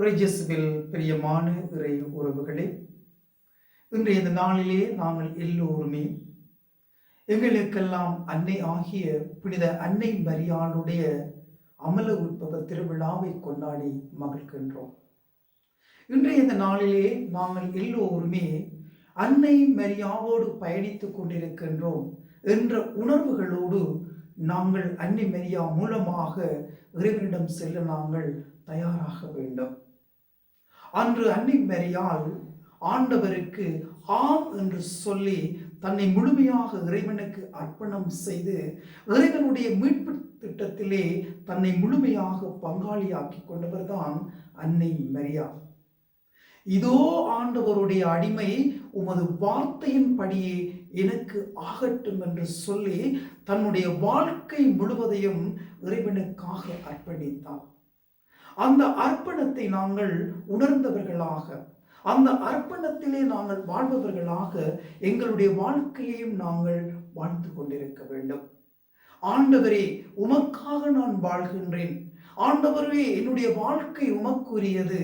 இறையேசுவில் பிரியமான இறை உறவுகளே, இன்றைய இந்த நாளிலே நாங்கள் எல்லோருமே எங்களுக்கெல்லாம் அன்னை ஆகிய புனித அன்னை மரியாளுடைய அமல உற்பவ திருவிழாவை கொண்டாடி மகிழ்கின்றோம். இன்றைய இந்த நாளிலே நாங்கள் எல்லோருமே அன்னை மரியாவோடு பயணித்துக் கொண்டிருக்கின்றோம் என்ற உணர்வுகளோடு நாங்கள் அன்னை மரியா மூலமாக இறைவனிடம் செல்ல நாங்கள் தயாராக வேண்டும். அன்று அன்னை மரியாள் ஆண்டவருக்கு ஆம் என்று சொல்லி தன்னை முழுமையாக இறைவனுக்கு அர்ப்பணம் செய்து இறைவனுடைய மீட்பு திட்டத்திலே தன்னை முழுமையாக பங்காளியாக்கி கொண்டவர்தான் அன்னை மரியா. இதோ ஆண்டவருடைய அடிமை, உமது வார்த்தையின் படியே எனக்கு ஆகட்டும் என்று சொல்லி தன்னுடைய வாழ்க்கை முழுவதையும் இறைவனுக்காக அர்ப்பணித்தார். அந்த அர்ப்பணத்தை நாங்கள் உணர்ந்தவர்களாக, அந்த அர்ப்பணத்திலே நாங்கள் வாழ்பவர்களாக எங்களுடைய வாழ்க்கையையும் நாங்கள் வாழ்ந்து கொண்டிருக்க வேண்டும். ஆண்டவரே, உமக்காக நான் வாழ்கின்றேன். ஆண்டவரே, என்னுடைய வாழ்க்கை உமக்குரியது,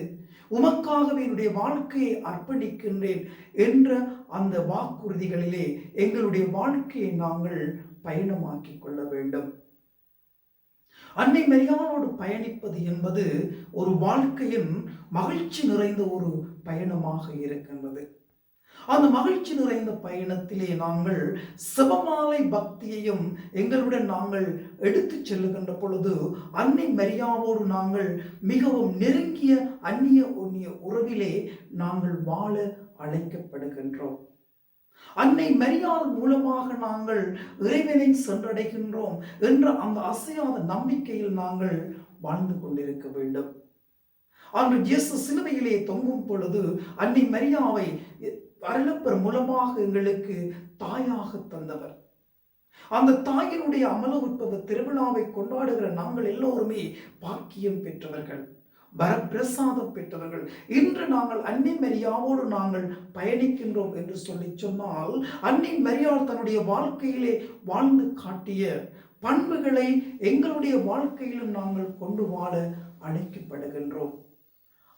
உமக்காகவே என்னுடைய வாழ்க்கையை அர்ப்பணிக்கின்றேன் என்ற அந்த வாக்குறுதிகளிலே எங்களுடைய வாழ்க்கையை நாங்கள் பயணமாக்கி கொள்ள வேண்டும். அன்னை மரியாளோடு பயணிப்பது என்பது ஒரு வாழ்க்கையின் மகிழ்ச்சி நிறைந்த ஒரு பயணமாக இருக்கின்றது. அந்த மகிழ்ச்சி நிறைந்த பயணத்திலே நாங்கள் செபமாலை பக்தியையும் எங்களுடன் நாங்கள் எடுத்து செல்லுகின்ற பொழுது அன்னை மரியாவோடு நாங்கள் மிகவும் நெருங்கிய அந்நிய உறவிலே நாங்கள் வாழ அழைக்கப்படுகின்றோம். அன்னை மரியாள் மூலமாக நாங்கள் இறைவனை சென்றடைகின்றோம் என்ற அந்த அசையாத நம்பிக்கையில் நாங்கள் வாழ்ந்து கொண்டிருக்க வேண்டும். அன்று இயேசு சிலுவையிலே தொங்கும் பொழுது அன்னை மரியாவை அருளப்பர் மூலமாக எங்களுக்கு தாயாக தந்தவர். அந்த தாயினுடைய அமல உற்பவ திருவிழாவை கொண்டாடுகிற நாங்கள் எல்லோருமே பாக்கியம் பெற்றவர்கள், வரப்பிரசாதம் பெற்றவர்கள். இன்று நாங்கள் அன்னை மரியாவோடு நாங்கள் பயணிக்கின்றோம் என்று சொல்லி சொன்னால், அன்னை மரியாள் தன்னுடைய வாழ்க்கையிலே வாழ்ந்து காட்டிய பண்புகளை எங்களுடைய வாழ்க்கையிலும் நாங்கள் கொண்டு வாழ அழைக்கப்படுகின்றோம்.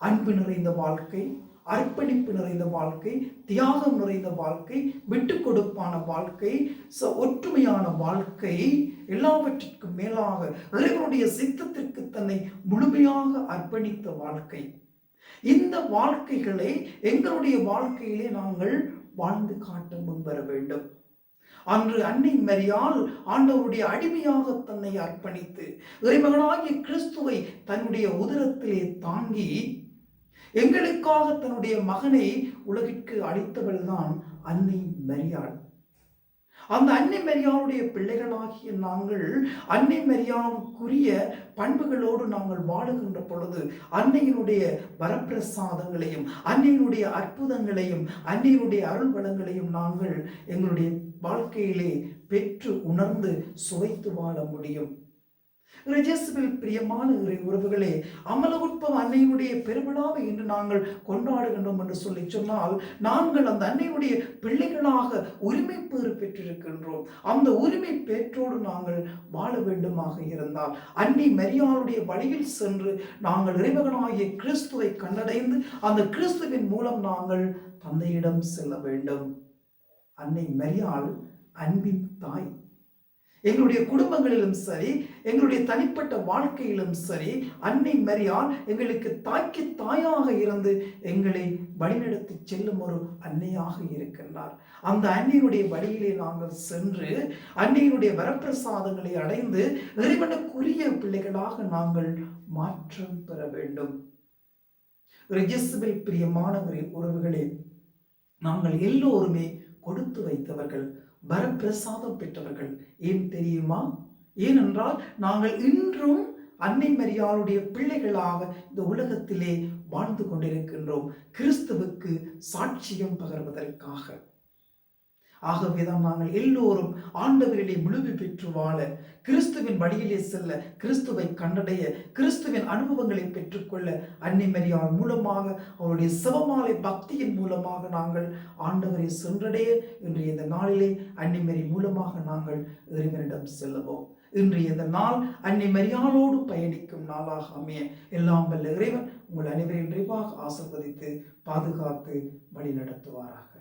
அன்பு நிறைந்த வாழ்க்கை, அர்ப்பணிப்பு நிறைந்த வாழ்க்கை, தியாகம் நிறைந்த வாழ்க்கை, விட்டு கொடுப்பான வாழ்க்கை, ஒற்றுமையான வாழ்க்கை, எல்லாவற்றிற்கும் மேலாக இறைவனுடைய சித்தத்திற்கு தன்னை முழுமையாக அர்ப்பணித்த வாழ்க்கை. இந்த வாழ்க்கைகளை எங்களுடைய வாழ்க்கையிலே நாங்கள் வாழ்ந்து காட்ட முன்வர வேண்டும். அன்று அன்னை மரியாள் ஆண்டவருடைய அடிமையாக தன்னை அர்ப்பணித்து இறைமகனாகிய கிறிஸ்துவை தன்னுடைய உதரத்திலே தாங்கி எங்களுக்காக தன்னுடைய மகனை உலகிற்கு அளித்தவள் தான் அன்னை மரியாள். அந்த அன்னை மரியாளுடைய பிள்ளைகளாகிய நாங்கள் அன்னை மரியாவுக்குரிய பண்புகளோடு நாங்கள் வாழுகின்ற பொழுது அன்னையினுடைய வரப்பிரசாதங்களையும் அன்னையினுடைய அற்புதங்களையும் அன்னையினுடைய அருள் வளங்களையும் நாங்கள் எங்களுடைய வாழ்க்கையிலே பெற்று உணர்ந்து சுவைத்து வாழ முடியும். இறையேசுவில் பிரியமான இறை உறவுகளே, அமல உற்பவ அன்னையினுடைய பெருவிழாவை இன்று நாங்கள் கொண்டாடுகின்றோம் என்று சொல்லி சொன்னால், நாங்கள் அந்த அன்னையுடைய பிள்ளைகளாக உரிமை பேறு பெற்றிருக்கின்றோம். அந்த உரிமை பெற்றோடு நாங்கள் வாழ வேண்டுமாக இருந்தால் அன்னை மரியாளுடைய வழியில் சென்று நாங்கள் இறைமகனாகிய கிறிஸ்துவை கண்டடைந்து அந்த கிறிஸ்துவின் மூலம் நாங்கள் தந்தையிடம் செல்ல வேண்டும். அன்னை மரியாள் அன்பின் தாய். எங்களுடைய குடும்பங்களிலும் சரி, எங்களுடைய தனிப்பட்ட வாழ்க்கையிலும் சரி, அன்னை மரியாள் எங்களுக்கு தாய்க்கு தாயாக இருந்து எங்களை வழிநடத்தி செல்லும் ஒரு அன்னையாக இருக்கின்றார். அந்த அன்னையினுடைய வழியிலே நாங்கள் சென்று அன்னையினுடைய வரப்பிரசாதங்களை அடைந்து இறைவனுக்குரிய பிள்ளைகளாக நாங்கள் மாற்றம் பெற வேண்டும். இயேசுவில் பிரியமான உறவுகளே, நாங்கள் எல்லோருமே கொடுத்து வைத்தவர்கள், வரப்பிரசாதம் பெற்றவர்கள். ஏன் தெரியுமா? ஏனென்றால் நாங்கள் இன்றும் அன்னை மரியாளுடைய பிள்ளைகளாக இந்த உலகத்திலே வாழ்ந்து கொண்டிருக்கின்றோம், கிறிஸ்துவுக்கு சாட்சியம் பகர்வதற்காக. ஆகவேதான் நாங்கள் எல்லோரும் ஆண்டவரிலே முழுமை பெற்று வாழ, கிறிஸ்துவின் வழியிலே செல்ல, கிறிஸ்துவை கண்டடைய, கிறிஸ்துவின் அனுபவங்களை பெற்றுக்கொள்ள அன்னை மரியாள் மூலமாக, அவருடைய செபமாலை பக்தியின் மூலமாக நாங்கள் ஆண்டவரை சென்றடைய இன்றைய இந்த நாளிலே அன்னை மரி மூலமாக நாங்கள் இறைவனிடம் செல்லுவோம். இன்றைய இந்த நாள் அன்னை மரியாளோடு பயணிக்கும் நாளாக அமைய எல்லாம் வல்ல இறைவன் உங்கள் அனைவரையும் நிறைவாக ஆசீர்வதித்து பாதுகாத்து வழி நடத்துவாராக.